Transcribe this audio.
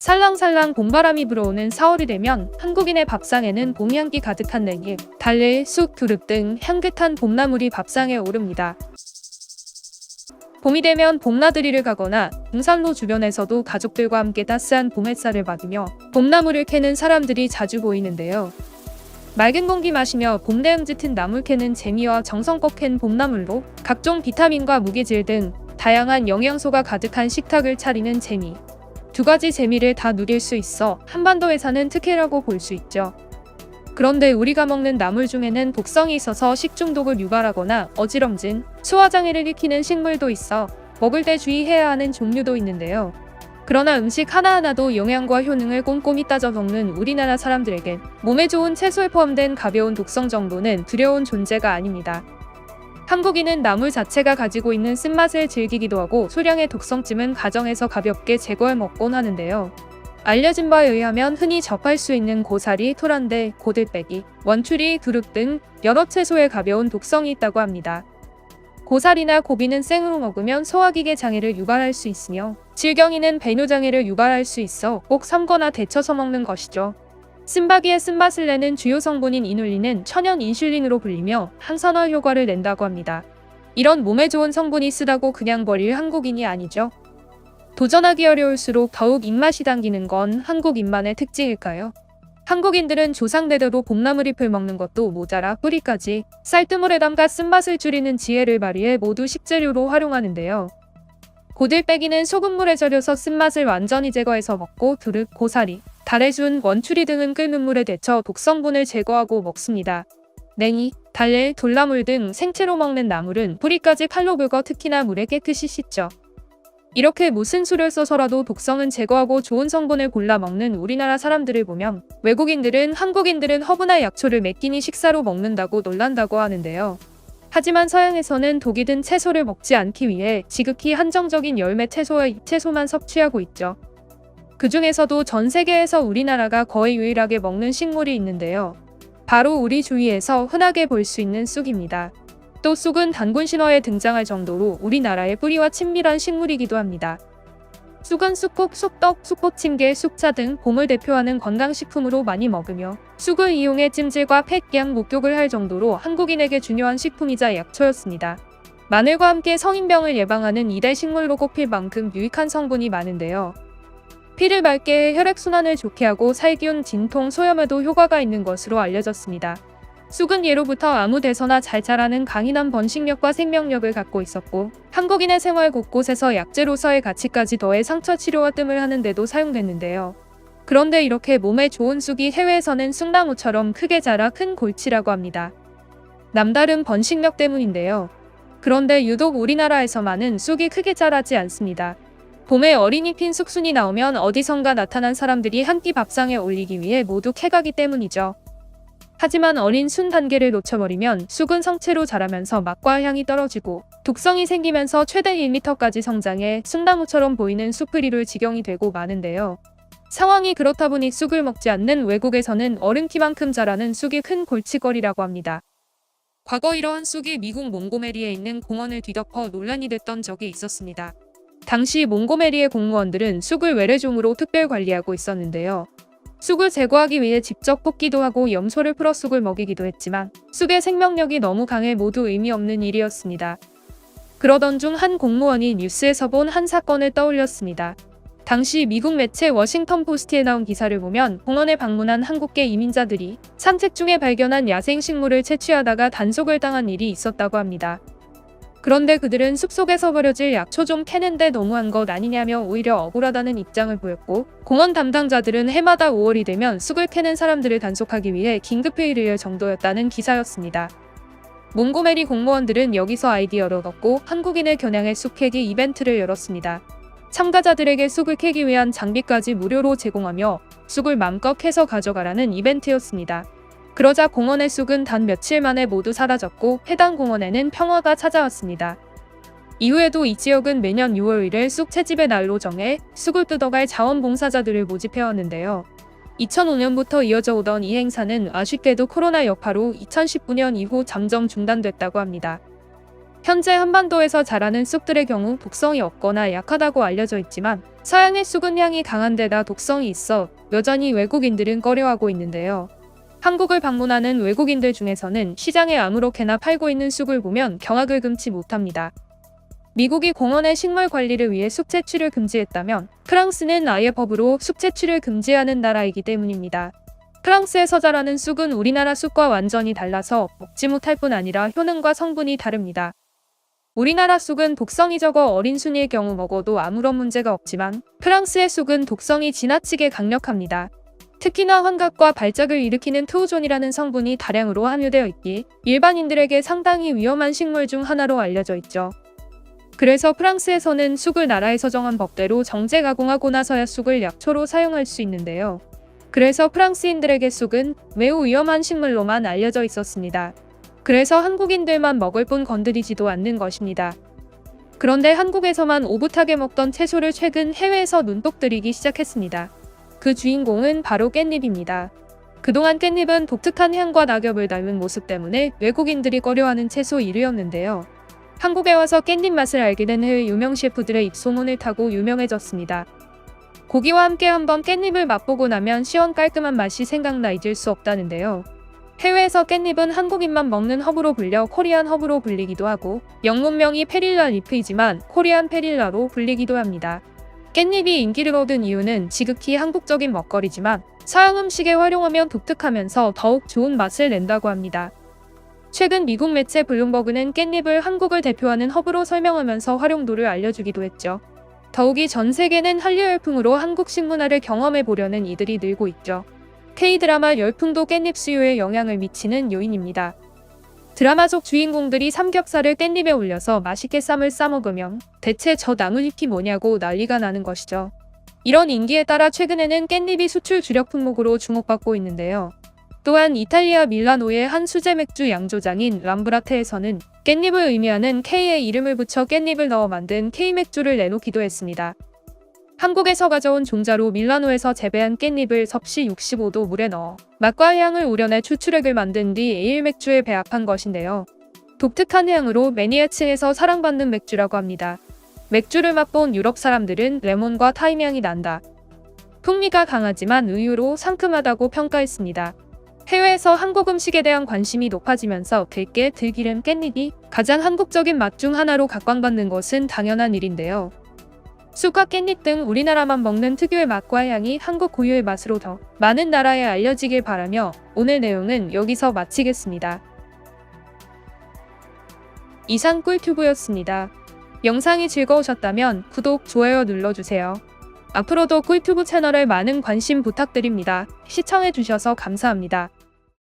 살랑살랑 봄바람이 불어오는 4월이 되면 한국인의 밥상에는 봄 향기 가득한 냉이, 달래, 쑥, 두릅 등 향긋한 봄나물이 밥상에 오릅니다. 봄이 되면 봄나들이를 가거나 등산로 주변에서도 가족들과 함께 따스한 봄 햇살을 받으며 봄나물을 캐는 사람들이 자주 보이는데요. 맑은 공기 마시며 봄내음 짙은 나물 캐는 재미와 정성껏 캔 봄나물로 각종 비타민과 무기질 등 다양한 영양소가 가득한 식탁을 차리는 재미. 두 가지 재미를 다 누릴 수 있어 한반도에 사는 특혜라고 볼 수 있죠. 그런데 우리가 먹는 나물 중에는 독성이 있어서 식중독을 유발하거나 어지럼증, 소화장애를 일으키는 식물도 있어 먹을 때 주의해야 하는 종류도 있는데요. 그러나 음식 하나하나도 영양과 효능을 꼼꼼히 따져 먹는 우리나라 사람들에겐 몸에 좋은 채소에 포함된 가벼운 독성 정도는 두려운 존재가 아닙니다. 한국인은 나물 자체가 가지고 있는 쓴맛을 즐기기도 하고 소량의 독성쯤은 가정에서 가볍게 제거해 먹곤 하는데요. 알려진 바에 의하면 흔히 접할 수 있는 고사리, 토란대, 고들빼기, 원추리, 두릅 등 여러 채소에 가벼운 독성이 있다고 합니다. 고사리나 고비는 생으로 먹으면 소화기계 장애를 유발할 수 있으며 질경이는 배뇨장애를 유발할 수 있어 꼭 삶거나 데쳐서 먹는 것이죠. 쓴바기의 쓴맛을 내는 주요 성분인 이눌린은 천연 인슐린으로 불리며 항산화 효과를 낸다고 합니다. 이런 몸에 좋은 성분이 쓰다고 그냥 버릴 한국인이 아니죠. 도전하기 어려울수록 더욱 입맛이 당기는 건 한국 인만의 특징일까요? 한국인들은 조상대대로 봄나물잎을 먹는 것도 모자라 뿌리까지 쌀뜨물에 담가 쓴맛을 줄이는 지혜를 발휘해 모두 식재료로 활용하는데요. 고들빼기는 소금물에 절여서 쓴맛을 완전히 제거해서 먹고 두릅, 고사리, 달래순, 원추리 등은 끓는 물에 데쳐 독성분을 제거하고 먹습니다. 냉이, 달래, 돌나물 등 생채로 먹는 나물은 뿌리까지 칼로 긁어 특히나 물에 깨끗이 씻죠. 이렇게 무슨 수를 써서라도 독성은 제거하고 좋은 성분을 골라 먹는 우리나라 사람들을 보면 외국인들은 한국인들은 허브나 약초를 매 끼니 식사로 먹는다고 놀란다고 하는데요. 하지만 서양에서는 독이 든 채소를 먹지 않기 위해 지극히 한정적인 열매 채소와 잎채소만 섭취하고 있죠. 그 중에서도 전 세계에서 우리나라가 거의 유일하게 먹는 식물이 있는데요. 바로 우리 주위에서 흔하게 볼 수 있는 쑥입니다. 또 쑥은 단군 신화에 등장할 정도로 우리나라의 뿌리와 친밀한 식물이기도 합니다. 쑥은 쑥국, 쑥떡, 쑥부침개, 쑥차 등 봄을 대표하는 건강식품으로 많이 먹으며 쑥을 이용해 찜질과 팩,양, 목욕을 할 정도로 한국인에게 중요한 식품이자 약초였습니다. 마늘과 함께 성인병을 예방하는 2대 식물로 꼽힐 만큼 유익한 성분이 많은데요. 피를 맑게 해 혈액순환을 좋게 하고 살균, 진통, 소염에도 효과가 있는 것으로 알려졌습니다. 쑥은 예로부터 아무 데서나 잘 자라는 강인한 번식력과 생명력을 갖고 있었고 한국인의 생활 곳곳에서 약재로서의 가치까지 더해 상처 치료와 뜸을 하는 데도 사용됐는데요. 그런데 이렇게 몸에 좋은 쑥이 해외에서는 쑥나무처럼 크게 자라 큰 골치라고 합니다. 남다른 번식력 때문인데요. 그런데 유독 우리나라에서만은 쑥이 크게 자라지 않습니다. 봄에 어린이 핀 쑥순이 나오면 어디선가 나타난 사람들이 한 끼 밥상에 올리기 위해 모두 캐가기 때문이죠. 하지만 어린 순 단계를 놓쳐버리면 쑥은 성체로 자라면서 맛과 향이 떨어지고 독성이 생기면서 최대 1m까지 성장해 쑥나무처럼 보이는 쑥뿌리로 직영이 되고 마는데요. 상황이 그렇다 보니 쑥을 먹지 않는 외국에서는 어른 키만큼 자라는 쑥이 큰 골칫거리라고 합니다. 과거 이러한 쑥이 미국 몽고메리에 있는 공원을 뒤덮어 논란이 됐던 적이 있었습니다. 당시 몽고메리의 공무원들은 쑥을 외래종으로 특별 관리하고 있었는데요. 쑥을 제거하기 위해 직접 뽑기도 하고 염소를 풀어 쑥을 먹이기도 했지만 쑥의 생명력이 너무 강해 모두 의미 없는 일이었습니다. 그러던 중 한 공무원이 뉴스에서 본 한 사건을 떠올렸습니다. 당시 미국 매체 워싱턴 포스트에 나온 기사를 보면 공원에 방문한 한국계 이민자들이 산책 중에 발견한 야생식물을 채취하다가 단속을 당한 일이 있었다고 합니다. 그런데 그들은 숲속에서 버려질 약초 좀 캐는데 너무한 것 아니냐며 오히려 억울하다는 입장을 보였고 공원 담당자들은 해마다 5월이 되면 쑥을 캐는 사람들을 단속하기 위해 긴급회의를 열 정도였다는 기사였습니다. 몽고메리 공무원들은 여기서 아이디어를 얻고 한국인을 겨냥해 쑥 캐기 이벤트를 열었습니다. 참가자들에게 쑥을 캐기 위한 장비까지 무료로 제공하며 쑥을 맘껏 캐서 가져가라는 이벤트였습니다. 그러자 공원의 쑥은 단 며칠 만에 모두 사라졌고 해당 공원에는 평화가 찾아왔습니다. 이후에도 이 지역은 매년 6월 1일 쑥 채집의 날로 정해 쑥을 뜯어갈 자원봉사자들을 모집해왔는데요. 2005년부터 이어져 오던 이 행사는 아쉽게도 코로나 여파로 2019년 이후 잠정 중단됐다고 합니다. 현재 한반도에서 자라는 쑥들의 경우 독성이 없거나 약하다고 알려져 있지만 서양의 쑥은 향이 강한 데다 독성이 있어 여전히 외국인들은 꺼려하고 있는데요. 한국을 방문하는 외국인들 중에서는 시장에 아무렇게나 팔고 있는 쑥을 보면 경악을 금치 못합니다. 미국이 공원의 식물 관리를 위해 쑥 채취를 금지했다면 프랑스는 아예 법으로 쑥 채취를 금지하는 나라이기 때문입니다. 프랑스에서 자라는 쑥은 우리나라 쑥과 완전히 달라서 먹지 못할 뿐 아니라 효능과 성분이 다릅니다. 우리나라 쑥은 독성이 적어 어린 순이의 경우 먹어도 아무런 문제가 없지만 프랑스의 쑥은 독성이 지나치게 강력합니다. 특히나 환각과 발작을 일으키는 트우존이라는 성분이 다량으로 함유되어 있기에 일반인들에게 상당히 위험한 식물 중 하나로 알려져 있죠. 그래서 프랑스에서는 쑥을 나라에서 정한 법대로 정제 가공하고 나서야 쑥을 약초로 사용할 수 있는데요. 그래서 프랑스인들에게 쑥은 매우 위험한 식물로만 알려져 있었습니다. 그래서 한국인들만 먹을 뿐 건드리지도 않는 것입니다. 그런데 한국에서만 오붓하게 먹던 채소를 최근 해외에서 눈독 들이기 시작했습니다. 그 주인공은 바로 깻잎입니다. 그동안 깻잎은 독특한 향과 낙엽을 닮은 모습 때문에 외국인들이 꺼려하는 채소 1위였는데요. 한국에 와서 깻잎 맛을 알게 된 해외 유명 셰프들의 입소문을 타고 유명해졌습니다. 고기와 함께 한번 깻잎을 맛보고 나면 시원 깔끔한 맛이 생각나 잊을 수 없다는데요. 해외에서 깻잎은 한국인만 먹는 허브로 불려 코리안 허브로 불리기도 하고 영문명이 페릴라 리프이지만 코리안 페릴라로 불리기도 합니다. 깻잎이 인기를 얻은 이유는 지극히 한국적인 먹거리지만 서양 음식에 활용하면 독특하면서 더욱 좋은 맛을 낸다고 합니다. 최근 미국 매체 블룸버그는 깻잎을 한국을 대표하는 허브로 설명하면서 활용도를 알려주기도 했죠. 더욱이 전 세계는 한류 열풍으로 한국식 문화를 경험해 보려는 이들이 늘고 있죠. K-드라마 열풍도 깻잎 수요에 영향을 미치는 요인입니다. 드라마 속 주인공들이 삼겹살을 깻잎에 올려서 맛있게 쌈을 싸먹으면 대체 저 나뭇잎이 뭐냐고 난리가 나는 것이죠. 이런 인기에 따라 최근에는 깻잎이 수출 주력 품목으로 주목받고 있는데요. 또한 이탈리아 밀라노의 한 수제 맥주 양조장인 람브라테에서는 깻잎을 의미하는 K의 이름을 붙여 깻잎을 넣어 만든 K맥주를 내놓기도 했습니다. 한국에서 가져온 종자로 밀라노에서 재배한 깻잎을 섭씨 65도 물에 넣어 맛과 향을 우려내 추출액을 만든 뒤 에일 맥주에 배합한 것인데요. 독특한 향으로 매니아층에서 사랑받는 맥주라고 합니다. 맥주를 맛본 유럽 사람들은 레몬과 타임 향이 난다. 풍미가 강하지만 의외로 상큼하다고 평가했습니다. 해외에서 한국 음식에 대한 관심이 높아지면서 들깨, 들기름, 깻잎이 가장 한국적인 맛 중 하나로 각광받는 것은 당연한 일인데요. 쑥과 깻잎 등 우리나라만 먹는 특유의 맛과 향이 한국 고유의 맛으로 더 많은 나라에 알려지길 바라며 오늘 내용은 여기서 마치겠습니다. 이상 꿀튜브였습니다. 영상이 즐거우셨다면 구독, 좋아요 눌러주세요. 앞으로도 꿀튜브 채널에 많은 관심 부탁드립니다. 시청해주셔서 감사합니다.